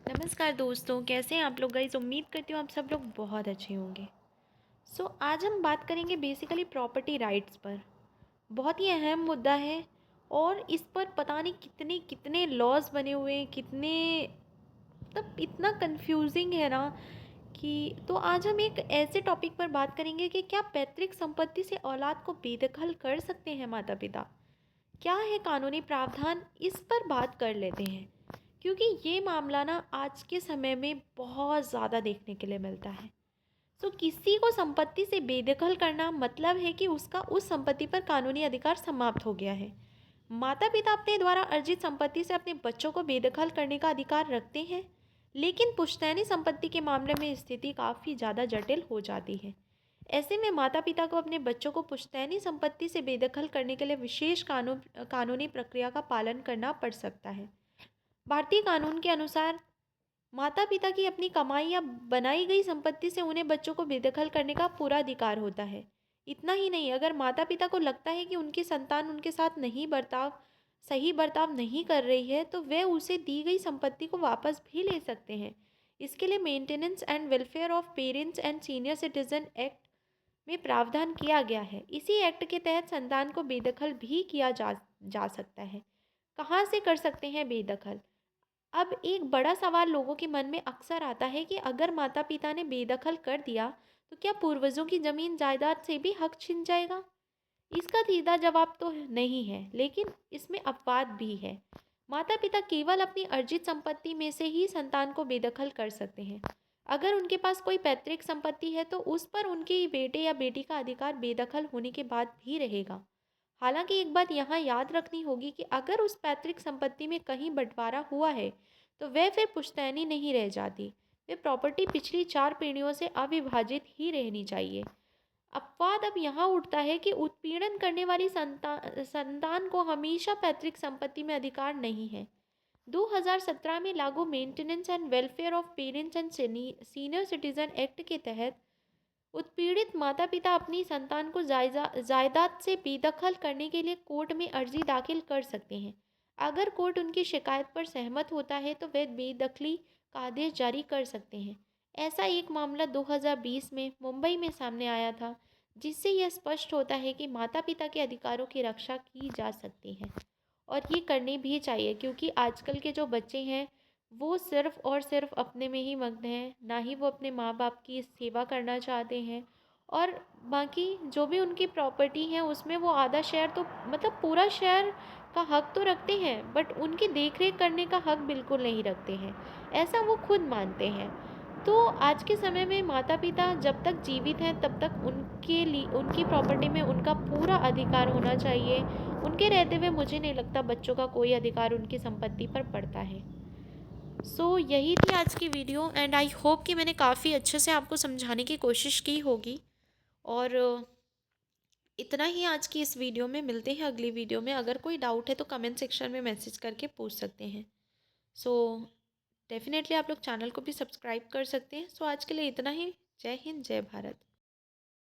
नमस्कार दोस्तों, कैसे हैं आप लोग गाइस। उम्मीद करती हूँ आप सब लोग बहुत अच्छे होंगे। आज हम बात करेंगे बेसिकली प्रॉपर्टी राइट्स पर। बहुत ही अहम मुद्दा है और इस पर पता नहीं कितने कितने लॉज बने हुए हैं, कितने मतलब इतना कंफ्यूजिंग है ना कि आज हम एक ऐसे टॉपिक पर बात करेंगे कि क्या पैतृक संपत्ति से औलाद को बेदखल कर सकते हैं माता पिता। क्या है कानूनी प्रावधान, इस पर बात कर लेते हैं क्योंकि ये मामला ना आज के समय में बहुत ज़्यादा देखने के लिए मिलता है। किसी को संपत्ति से बेदखल करना मतलब है कि उसका उस संपत्ति पर कानूनी अधिकार समाप्त हो गया है। माता पिता अपने द्वारा अर्जित संपत्ति से अपने बच्चों को बेदखल करने का अधिकार रखते हैं, लेकिन पुश्तैनी संपत्ति के मामले में स्थिति काफ़ी ज़्यादा जटिल हो जाती है। ऐसे में माता पिता को अपने बच्चों को पुश्तैनी संपत्ति से बेदखल करने के लिए विशेष कानूनी प्रक्रिया का पालन करना पड़ सकता है। भारतीय कानून के अनुसार माता पिता की अपनी कमाई या बनाई गई संपत्ति से उन्हें बच्चों को बेदखल करने का पूरा अधिकार होता है। इतना ही नहीं, अगर माता पिता को लगता है कि उनकी संतान उनके साथ सही बर्ताव नहीं कर रही है, तो वे उसे दी गई संपत्ति को वापस भी ले सकते हैं। इसके लिए maintenance and welfare of parents and senior citizen act में प्रावधान किया गया है। इसी एक्ट के तहत संतान को बेदखल भी किया जा सकता है। कहाँ से कर सकते हैं बेदखल? अब एक बड़ा सवाल लोगों के मन में अक्सर आता है कि अगर माता पिता ने बेदखल कर दिया तो क्या पूर्वजों की जमीन जायदाद से भी हक छिन जाएगा। इसका सीधा जवाब तो नहीं है, लेकिन इसमें अपवाद भी है। माता पिता केवल अपनी अर्जित संपत्ति में से ही संतान को बेदखल कर सकते हैं। अगर उनके पास कोई पैतृक संपत्ति है तो उस पर उनके बेटे या बेटी का अधिकार बेदखल होने के बाद भी रहेगा। हालांकि एक बात यहाँ याद रखनी होगी कि अगर उस पैतृक संपत्ति में कहीं बंटवारा हुआ है तो वह फिर पुश्तैनी नहीं रह जाती। वे प्रॉपर्टी पिछली 4 पीढ़ियों से अविभाजित ही रहनी चाहिए। अपवाद अब यहाँ उठता है कि उत्पीड़न करने वाली संतान को हमेशा पैतृक संपत्ति में अधिकार नहीं है। 2017 में लागू maintenance and welfare of parents and senior citizen act के तहत उत्पीड़ित माता पिता अपनी संतान को जायदाद से बेदखल करने के लिए कोर्ट में अर्जी दाखिल कर सकते हैं। अगर कोर्ट उनकी शिकायत पर सहमत होता है तो वे बेदखली का आदेश जारी कर सकते हैं। ऐसा एक मामला 2020 में मुंबई में सामने आया था, जिससे यह स्पष्ट होता है कि माता पिता के अधिकारों की रक्षा की जा सकती है और ये करनी भी चाहिए, क्योंकि आजकल के जो बच्चे हैं वो सिर्फ़ और सिर्फ अपने में ही मग्न हैं, ना ही वो अपने माँ बाप की सेवा करना चाहते हैं। और बाकी जो भी उनकी प्रॉपर्टी है उसमें वो आधा शेयर तो मतलब पूरा शेयर का हक तो रखते हैं, बट उनकी देख रेख करने का हक बिल्कुल नहीं रखते हैं, ऐसा वो खुद मानते हैं। तो आज के समय में माता पिता जब तक जीवित हैं तब तक उनके लिए उनकी प्रॉपर्टी में उनका पूरा अधिकार होना चाहिए। उनके रहते हुए मुझे नहीं लगता बच्चों का कोई अधिकार उनकी संपत्ति पर पड़ता है। यही थी आज की वीडियो एंड आई होप कि मैंने काफ़ी अच्छे से आपको समझाने की कोशिश की होगी। और इतना ही आज की इस वीडियो में। मिलते हैं अगली वीडियो में। अगर कोई डाउट है तो कमेंट सेक्शन में मैसेज करके पूछ सकते हैं। सो डेफिनेटली आप लोग चैनल को भी सब्सक्राइब कर सकते हैं। आज के लिए इतना ही। जय हिंद, जय भारत।